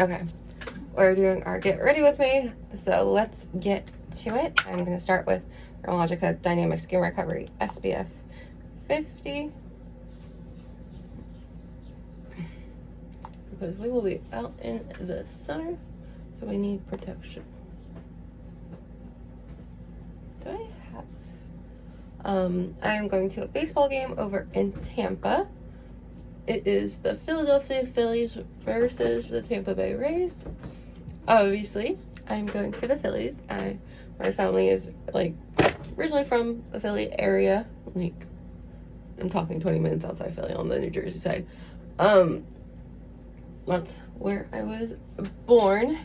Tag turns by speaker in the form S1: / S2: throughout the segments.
S1: Okay, we're doing our get ready with me, so let's get to it. I'm going to start with Dermalogica Dynamic Skin Recovery SPF 50, because we will be out in the sun, so we need protection. Do I have? I am going to a baseball game over in Tampa. It is the Philadelphia Phillies versus the Tampa Bay Rays. Obviously, I'm going for the Phillies. My family is like originally from the Philly area. Like, I'm talking 20 minutes outside Philly on the New Jersey side. That's where I was born,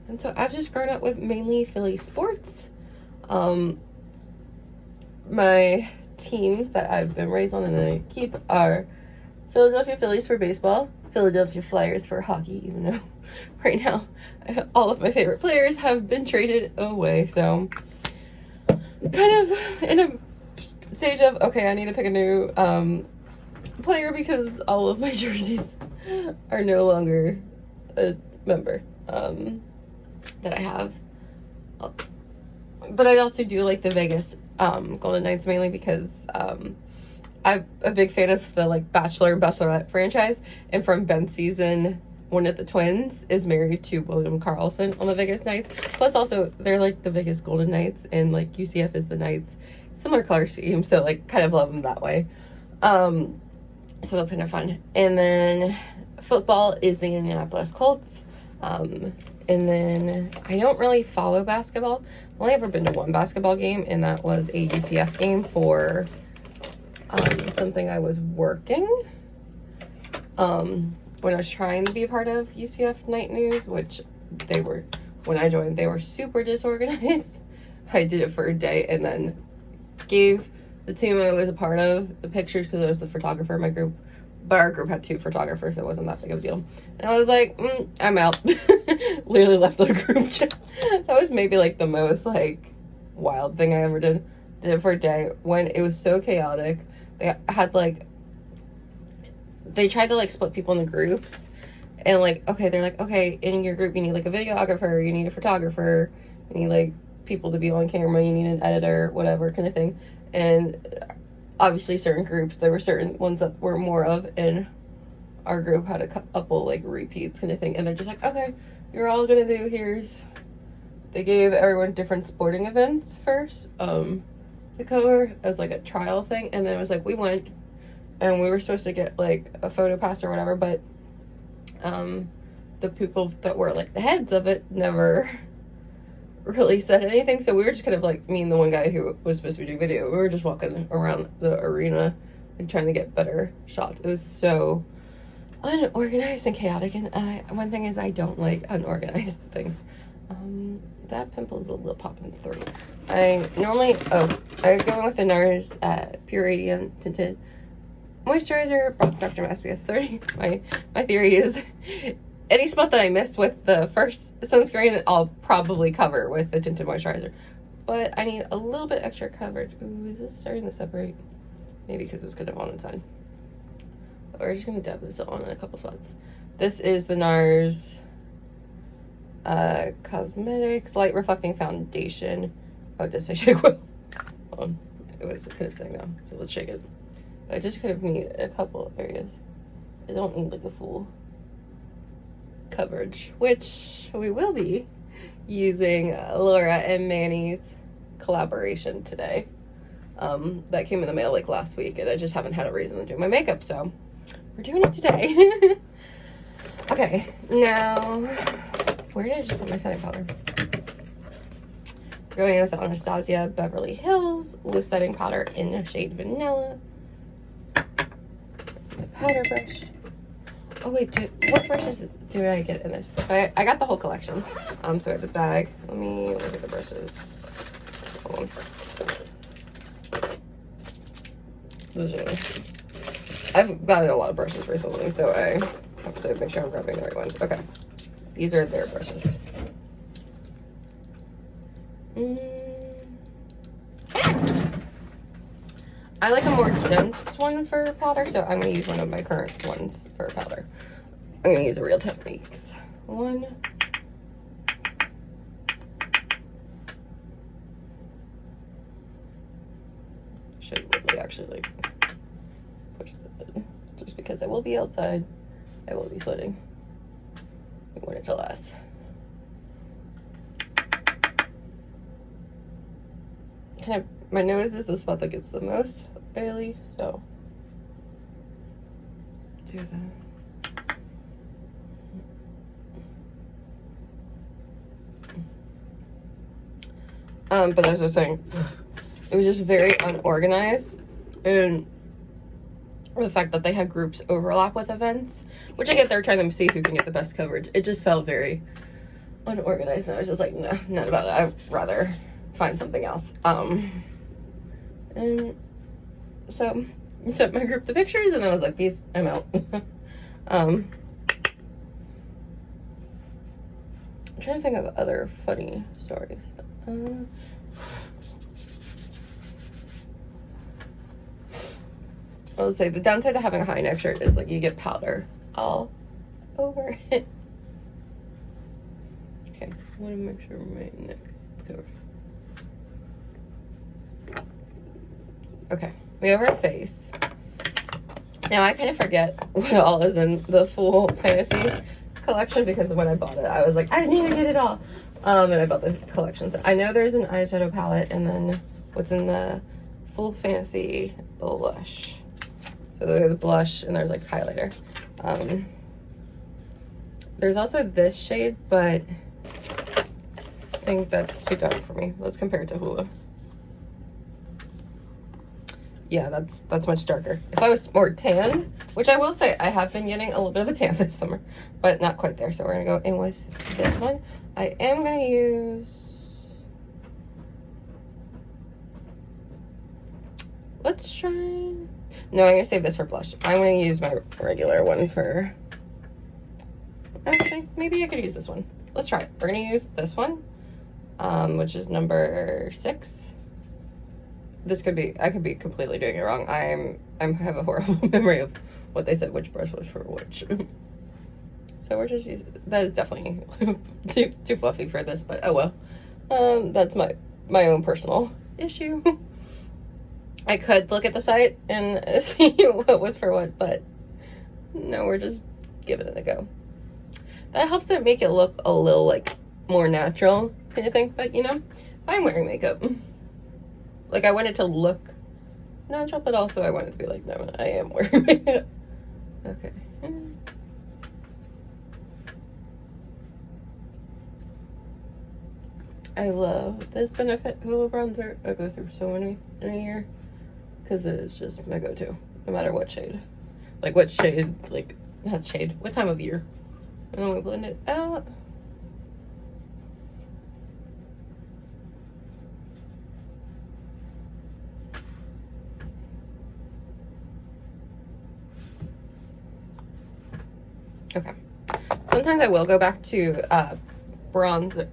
S1: and so I've just grown up with mainly Philly sports. My teams that I've been raised on and I keep are Philadelphia Phillies for baseball, Philadelphia Flyers for hockey, even though right now all of my favorite players have been traded away. So kind of in a stage of, okay, I need to pick a new player because all of my jerseys are no longer a member that I have. But I also do like the Vegas Golden Knights mainly because I'm a big fan of the like Bachelor and Bachelorette franchise, and from Ben's season, one of the twins is married to William Karlsson on the Vegas Knights. Plus also they're like the Vegas Golden Knights, and like UCF is the Knights, similar color scheme, so like kind of love them that way. So that's kind of fun. And then football is the Indianapolis Colts. And then I don't really follow basketball. I've only ever been to one basketball game, and that was a UCF game for something I was working when I was trying to be a part of UCF Night News, which they were, when I joined, they were super disorganized. I did it for a day and then gave the team I was a part of the pictures because I was the photographer in my group, but our group had 2 photographers, so it wasn't that big of a deal. And I was like, I'm out. Literally left the group chat. That was maybe like the most like wild thing I ever did. Did it for a day when it was so chaotic. They had like, they tried to like split people into groups, and like, okay, they're like, okay, in your group you need like a videographer, you need a photographer, you need like people to be on camera, you need an editor, whatever kind of thing. And obviously certain groups, there were certain ones that were more of, and our group had a couple like repeats kind of thing, and they're just like, okay, you're all gonna do, they gave everyone different sporting events first to cover as like a trial thing, and then it was like we went and we were supposed to get like a photo pass or whatever, but the people that were like the heads of it never really said anything, so we were just kind of like, me and the one guy who was supposed to be doing video, we were just walking around the arena and trying to get better shots. It was so unorganized and chaotic, and one thing is I don't like unorganized things. That pimple is a little popping through. I normally, I go in with the NARS Pure Radiant Tinted Moisturizer, Broad Spectrum SPF 30. My theory is any spot that I miss with the first sunscreen, I'll probably cover with the tinted moisturizer. But I need a little bit extra coverage. Ooh, is this starting to separate? Maybe because it was kind of on inside. But we're just going to dab this on in a couple spots. This is the NARS Cosmetics Light Reflecting Foundation. Oh, it does say shake well. It was kind of saying that, so let's shake it. I just kind of need a couple areas. I don't need like a full coverage, which we will be using Laura and Manny's collaboration today. That came in the mail like last week, and I just haven't had a reason to do my makeup, so we're doing it today. Okay, now where did I just put my setting powder? Going with the Anastasia Beverly Hills loose setting powder in the shade Vanilla. My powder brush. Oh wait, what brushes do I get in this? So I got the whole collection. So I have the bag. Let me look at the brushes. Hold on. I've gotten a lot of brushes recently, so I have to make sure I'm grabbing the right ones. Okay, these are their brushes. I like a more dense one for powder, so I'm going to use one of my current ones for powder. I'm going to use a Real Techniques one. Should really actually like push that in, just because I will be outside. I will be sweating. I want it to last. Kind of, my nose is the spot that gets the most oily, so do that. But as I was saying, it was just very unorganized, and the fact that they had groups overlap with events, which I get they're trying to see who can get the best coverage. It just felt very unorganized, and I was just like, no, not about that. I'd rather find something else. And so I sent my group the pictures, and I was like, peace, I'm out. I'm trying to think of other funny stories. I'll say the downside to having a high neck shirt is like you get powder all over it. Okay, I want to make sure my neck is covered. Okay, we have our face. Now I kind of forget what all is in the full fantasy collection because when I bought it, I was like, I need to get it all. And I bought the collections. I know there's an eyeshadow palette, and then what's in the full fantasy blush. So there's the blush, and there's like highlighter. There's also this shade, but I think that's too dark for me. Let's compare it to Hula. Yeah, that's much darker. If I was more tan, which I will say I have been getting a little bit of a tan this summer, but not quite there. So we're gonna go in with this one. I am gonna use, let's try, no, I'm gonna save this for blush. I'm gonna use my regular one for, actually, maybe I could use this one. Let's try it. We're gonna use this one, which is number 6. This could be, I could be completely doing it wrong. I have a horrible memory of what they said, which brush was for which. So we're just using, that is definitely too fluffy for this, but oh well. That's my own personal issue. I could look at the site and see what was for what, but no, we're just giving it a go. That helps it make it look a little like more natural kind of thing, but you know, I'm wearing makeup. Like I want it to look natural, but also I want it to be like, no, I am wearing makeup. Okay. I love this Benefit Hula bronzer. I go through so many in a year because it is just my go-to, no matter what shade. Like what shade, like not shade, what time of year. And then we blend it out. Okay. Sometimes I will go back to bronzer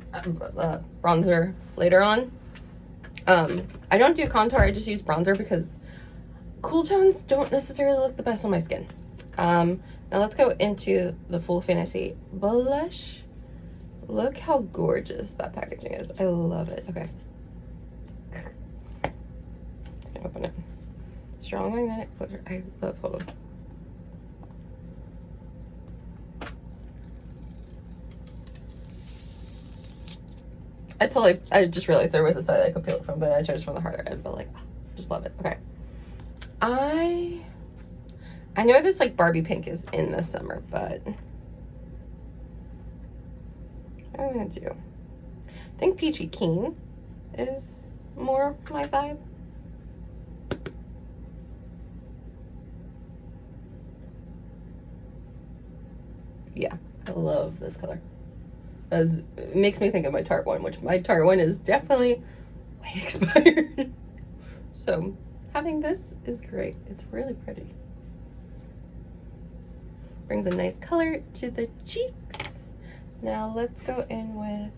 S1: later on. I don't do contour, I just use bronzer because cool tones don't necessarily look the best on my skin. Now let's go into the Full Fantasy blush. Look how gorgeous that packaging is. I love it. Okay. I can open it. Strong magnetic closure. I love, hold on. I just realized there was a side I could peel it from, but I chose from the harder end, but like, just love it. Okay. I know this like Barbie pink is in the summer, but what am I gonna do? I think Peachy Keen is more my vibe. Yeah, I love this color. As it makes me think of my Tarte one, which my Tarte one is definitely way expired. So having this is great. It's really pretty. Brings a nice color to the cheeks. Now let's go in with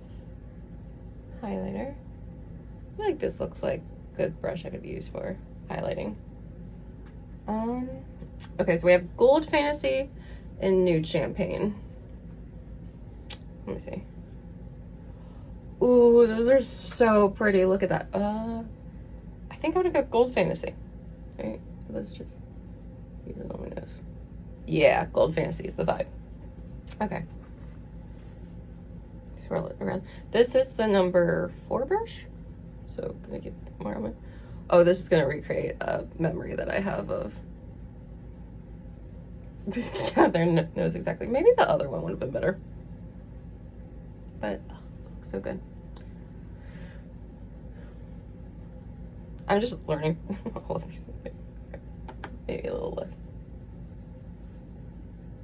S1: highlighter. I feel like this looks like a good brush I could use for highlighting. Okay, so we have Gold Fantasy and Nude Champagne. Let me see. Ooh, those are so pretty. Look at that. I think I would have got Gold Fantasy. Right? Let's just use it on my nose. Yeah, Gold Fantasy is the vibe. Okay. Swirl it around. This is the number 4 brush. So gonna get more on it. Oh, this is gonna recreate a memory that I have of. Catherine knows exactly. Maybe the other one would have been better. But oh, it looks so good. I'm just learning all of these things. Maybe a little less.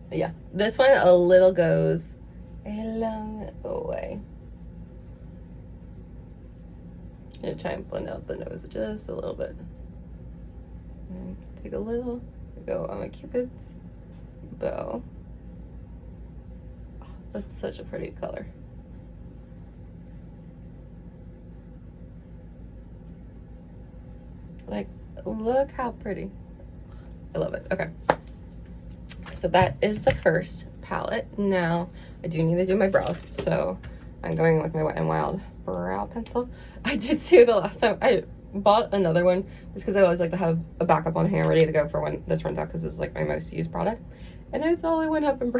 S1: But yeah, this one a little goes a long way. I'm gonna try and blend out the nose just a little bit. And take a little, go on my Cupid's bow. Oh, that's such a pretty color. Like, look how pretty. I love it. Okay. So that is the first palette. Now, I do need to do my brows. So I'm going with my Wet n Wild brow pencil. I did too the last time. I bought another one just because I always like to have a backup on hand ready to go for when this runs out, because this is like my most used product. And I saw it went up in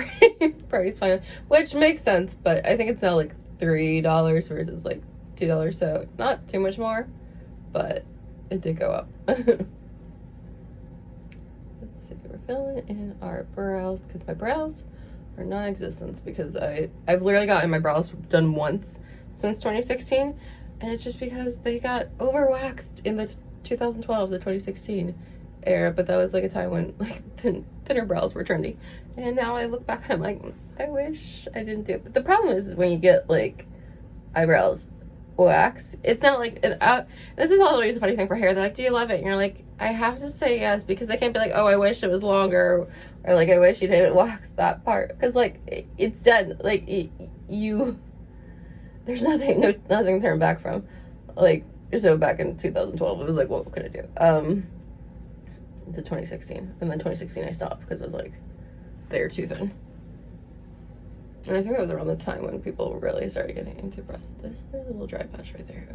S1: price finally, which makes sense, but I think it's now like $3 versus like $2. So not too much more, but it did go up. Let's see, we're filling in our brows because my brows are non-existent, because I've literally gotten my brows done once since 2016, and it's just because they got overwaxed in the 2012 to 2016 era, but that was like a time when like thinner brows were trendy, and now I look back and I'm like, I wish I didn't do it. But the problem is when you get like eyebrows wax, it's not like this is always a funny thing for hair. They're like, do you love it? And you're like, I have to say yes, because I can't be like, oh, I wish it was longer, or like, I wish you didn't wax that part, because like it's done. Like there's nothing to turn back from. Like, so back in 2012 it was like, what could I do? To 2016, and then 2016 I stopped because I was like, they're too thin. And I think that was around the time when people really started getting into breasts. There's a little dry patch right there.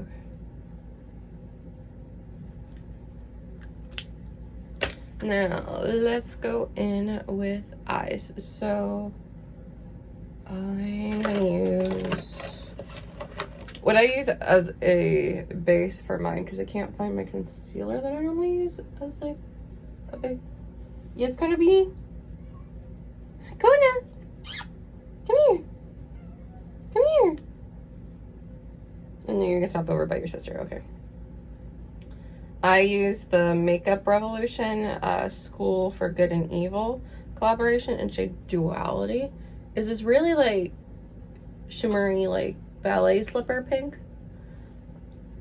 S1: Okay. Now, let's go in with eyes. So, I'm gonna use what I use as a base for mine, because I can't find my concealer that I normally use as like a base. Yes, gonna be. Go now. Come here. Come here. And then you're gonna stop over by your sister. Okay. I use the Makeup Revolution School for Good and Evil collaboration in shade Duality. Is this really like shimmery, like ballet slipper pink?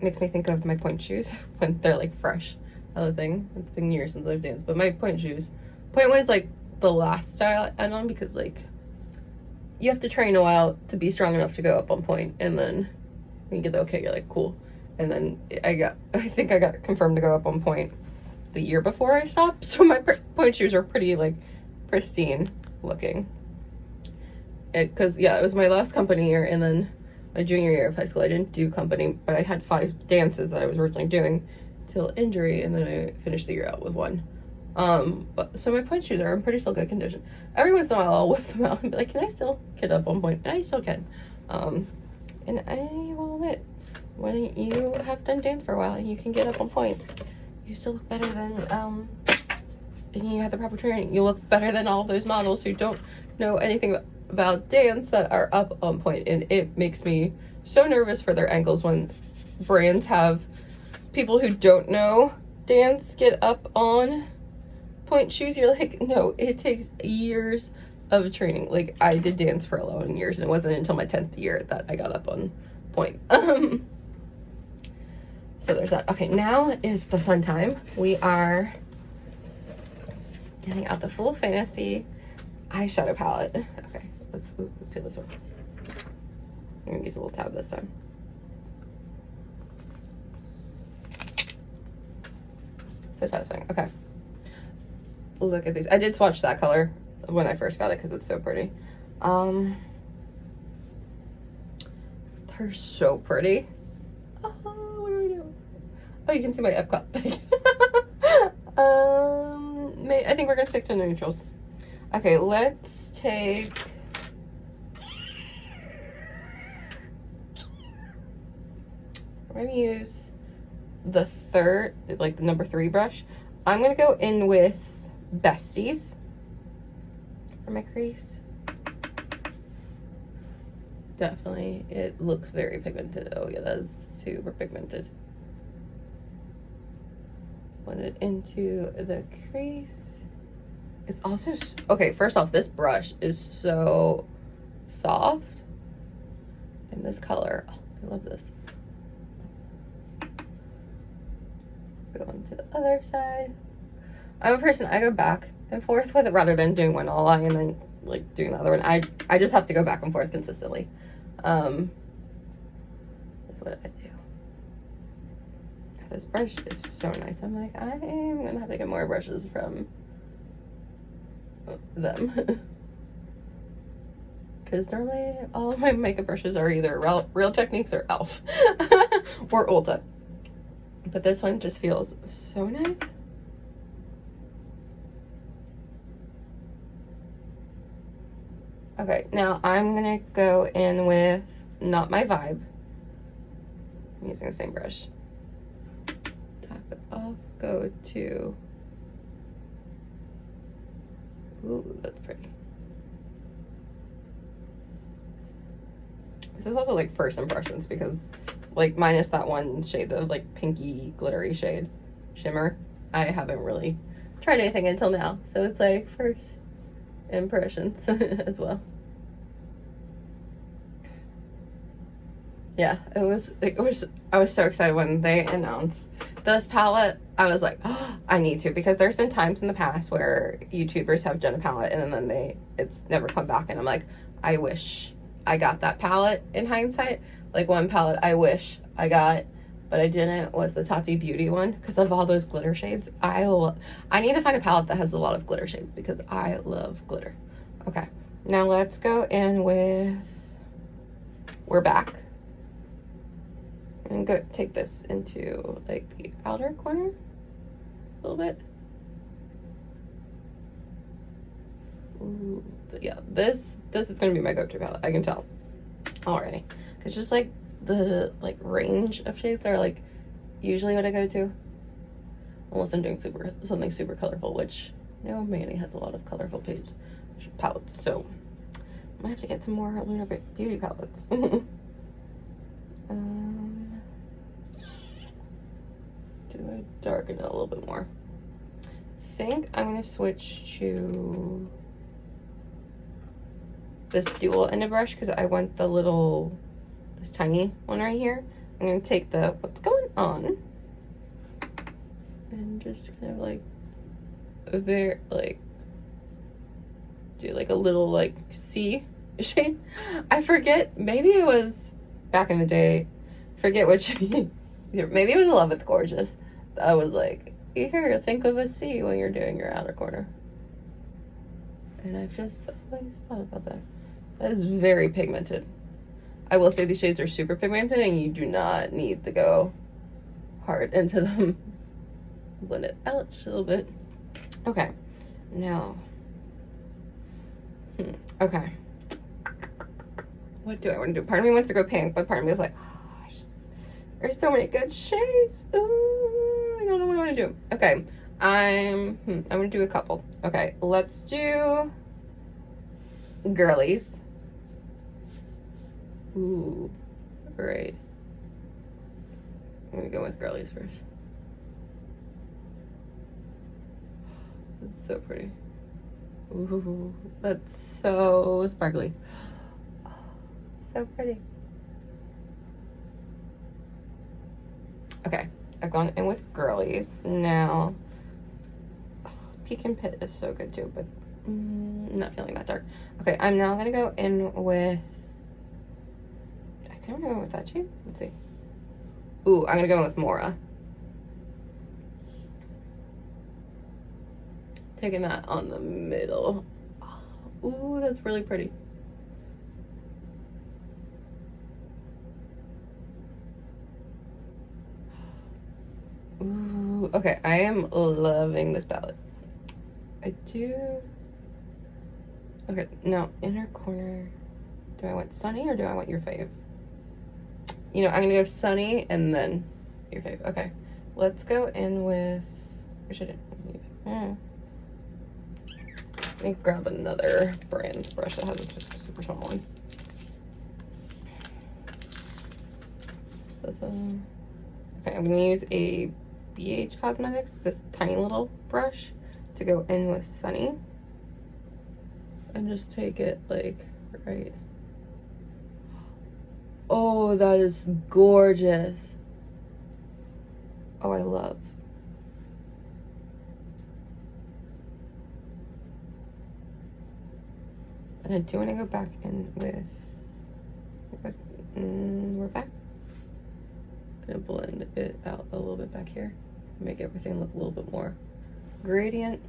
S1: Makes me think of my point shoes when they're like fresh. Other thing. It's been years since I've danced, but my point shoes. Point was like the last style I had on, because like you have to train a while to be strong enough to go up on point, and then when you get the okay, you're like, cool. And then I think I got confirmed to go up on point the year before I stopped, so my point shoes are pretty like pristine looking. Because yeah, it was my last company year, and then my junior year of high school I didn't do company, but I had 5 dances that I was originally doing till injury, and then I finished the year out with 1. But so my point shoes are in pretty still good condition. Every once in a while I'll whip them out and be like, can I still get up on point? And I still can. And I will admit, when you have done dance for a while and you can get up on point, you still look better than and you have the proper training. You look better than all of those models who don't know anything about dance that are up on point. And it makes me so nervous for their ankles when brands have people who don't know dance get up on point shoes. You're like, no, it takes years of training. Like, I did dance for 11 years, and it wasn't until my 10th year that I got up on point. So there's that. Okay, now is the fun time. We are getting out the Full Fantasy eyeshadow palette. Okay, let's peel this one. I'm gonna use a little tab this time. So satisfying. Okay. Look at these. I did swatch that color when I first got it because it's so pretty. They're so pretty. Oh, what do I do? Oh, you can see my Epcot bag. I think we're gonna stick to neutrals. Okay, let's take. We're gonna use the third, like the number 3 brush. I'm gonna go in with Besties for my crease. Definitely, it looks very pigmented. Oh yeah, that is super pigmented. Put it into the crease. It's also, okay, first off, this brush is so soft. And this color, oh, I love this. Go on to the other side. I'm a person, I go back and forth with it rather than doing one all eye and then like doing the other one. I just have to go back and forth consistently. That's what I do. This brush is so nice. I'm like, I am gonna have to get more brushes from them. Because normally all of my makeup brushes are either Real Techniques or e.l.f. or Ulta. But this one just feels so nice. Okay, now I'm gonna go in with Not My Vibe. I'm using the same brush. Tap it off, go to, ooh, that's pretty. This is also like first impressions because like minus that one shade, the like pinky glittery shade, shimmer, I haven't really tried anything until now. So it's like first impressions as well. Yeah, I was so excited when they announced this palette. I was like, oh, I need to, because there's been times in the past where YouTubers have done a palette and then it's never come back, and I'm like, I wish I got that palette in hindsight. Like one palette I wish I got, but I didn't, was the Tati Beauty one, because of all those glitter shades. I need to find a palette that has a lot of glitter shades because I love glitter. Okay, now let's go in with We're Back. I'm gonna take this into like the outer corner a little bit. Ooh, yeah, this is gonna be my go-to palette. I can tell already. It's just like the range of shades are like usually what I go to, unless I'm doing something super colorful, which no, Manny has a lot of colorful palettes, so I might have to get some more Lunar Beauty palettes. Do I darken it a little bit more? I think I'm gonna switch to this dual-ended brush because I want this tiny one right here. I'm gonna take the What's Going On and just kind of like do like a little like C shade. I forget, maybe it was back in the day, forget which maybe it was 11th Gorgeous. I was like, here, think of a C when you're doing your outer corner. And I've just always thought about that. That is very pigmented. I will say these shades are super pigmented and you do not need to go hard into them. Blend it out just a little bit. Okay, now, okay. What do I want to do? Part of me wants to go pink, but part of me is like, oh, there's so many good shades. Ooh, I don't know what I want to do. Okay, I'm gonna do a couple. Okay, let's do Girlies. Ooh, right. I'm gonna go with Girlies first. That's so pretty. Ooh, that's so sparkly. So pretty. Okay, I've gone in with Girlies. Now, Pecan Pit is so good too, but not feeling that dark. Okay, I'm now gonna go in with, I kind of want to go with that shade. Let's see. Ooh, I'm gonna go in with Mora. Taking that on the middle. Ooh, that's really pretty. Okay, I am loving this palette. I do. Okay, now inner corner. Do I want Sunny or do I want your fave? You know, I'm gonna go Sunny and then your fave. Okay, let's go in with. Or should I? Let me grab another brand brush that has a super small one. Okay, I'm gonna use a BH Cosmetics, this tiny little brush, to go in with Sunny. And just take it like right. Oh, that is gorgeous. Oh, I love. And I do want to go back in with we're back. Gonna blend it out a little bit back here. Make everything look a little bit more gradient.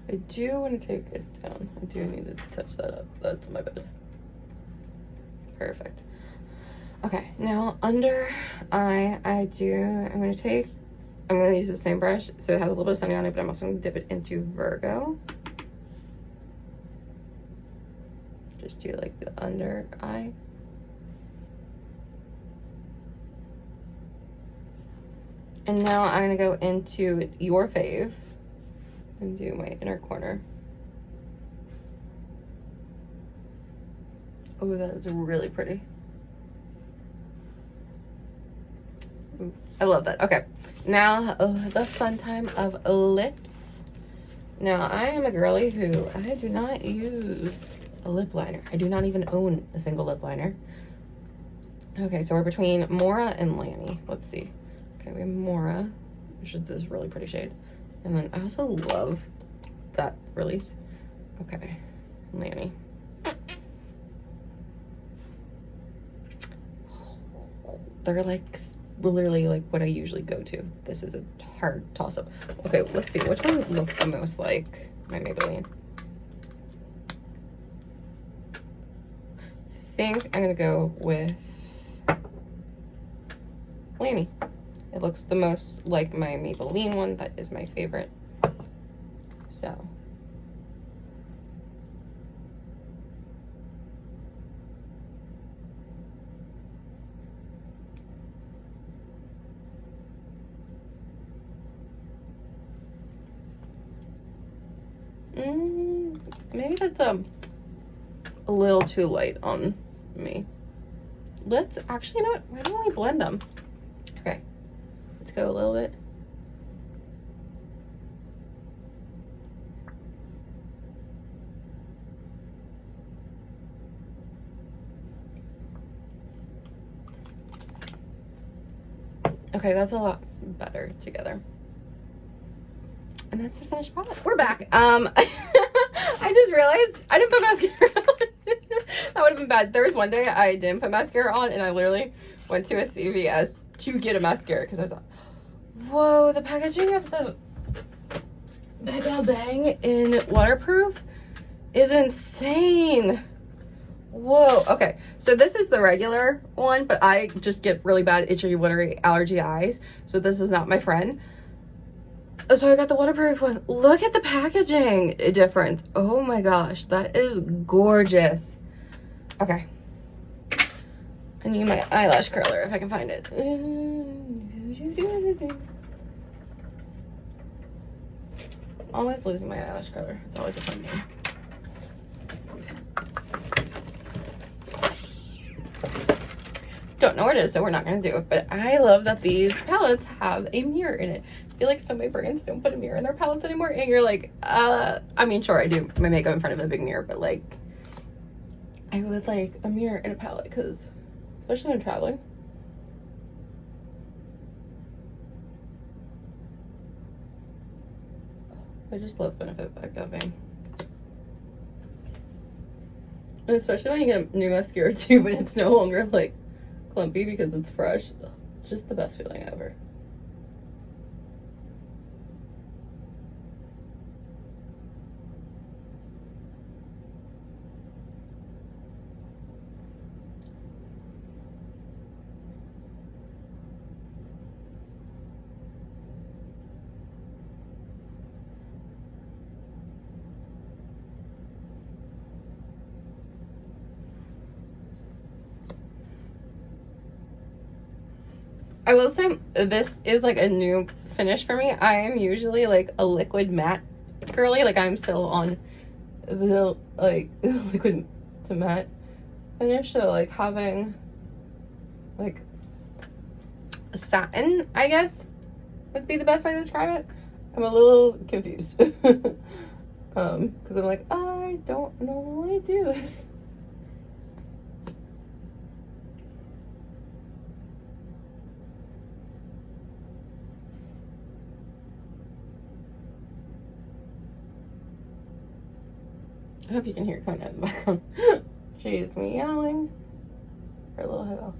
S1: I do want to take it down. I do need to touch that up. That's my bad. Perfect. Okay, now under eye, I'm gonna use the same brush, so it has a little bit of Sunny on it, but I'm also gonna dip it into Virgo. Just do like the under eye. And now I'm gonna go into your fave and do my inner corner. Oh, that is really pretty. Ooh, I love that. Okay, now the fun time of lips. Now I am a girly who I do not use a lip liner. I do not even own a single lip liner. Okay, so we're between Mora and Lanny. Let's see. Okay, we have Mora, which is this really pretty shade. And then I also love that release. Okay, Lanny. They're like literally like what I usually go to. This is a hard toss-up. Okay, let's see. Which one looks the most like my Maybelline? I think I'm gonna go with Lanny. It looks the most like my Maybelline one. That is my favorite. So. Maybe that's a little too light on me. Let's actually not. Why don't we blend them? Okay, let's go a little bit. Okay, that's a lot better together. And that's the finished product. We're back. I just realized I didn't put mascara on. That would have been bad. There was one day I didn't put mascara on and I literally went to a CVS to get a mascara because I was like, whoa, the packaging of the Mega Bang in waterproof is insane. Whoa. Okay, so this is the regular one, but I just get really bad itchy, watery, allergy eyes. So this is not my friend. So I got the waterproof one. Look at the packaging difference. Oh my gosh, that is gorgeous. Okay. I need my eyelash curler if I can find it. Always losing my eyelash curler. It's always a fun game. Don't know where it is, so we're not gonna do it, but I love that these palettes have a mirror in it. I feel like so many brands don't put a mirror in their palettes anymore, and you're like, I mean, sure, I do my makeup in front of a big mirror, but like, I would like a mirror in a palette, because especially when traveling. I just love Benefit backdubbing. And especially when you get a new mascara too, but it's no longer like clumpy because it's fresh. It's just the best feeling ever. I will say this is like a new finish for me. I am usually like a liquid matte girly. Like I'm still on the like liquid to matte finish. So like having like a satin, I guess, would be the best way to describe it. I'm a little confused. Because I'm like, I don't normally do this. I hope you can hear Kona in the background. She's meowing her little head off.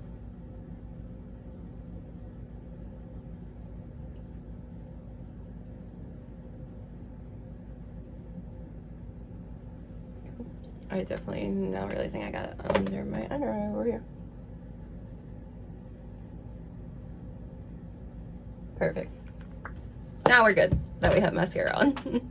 S1: I definitely now realizing I got it under my under eye over here. Perfect. Now we're good that we have mascara on.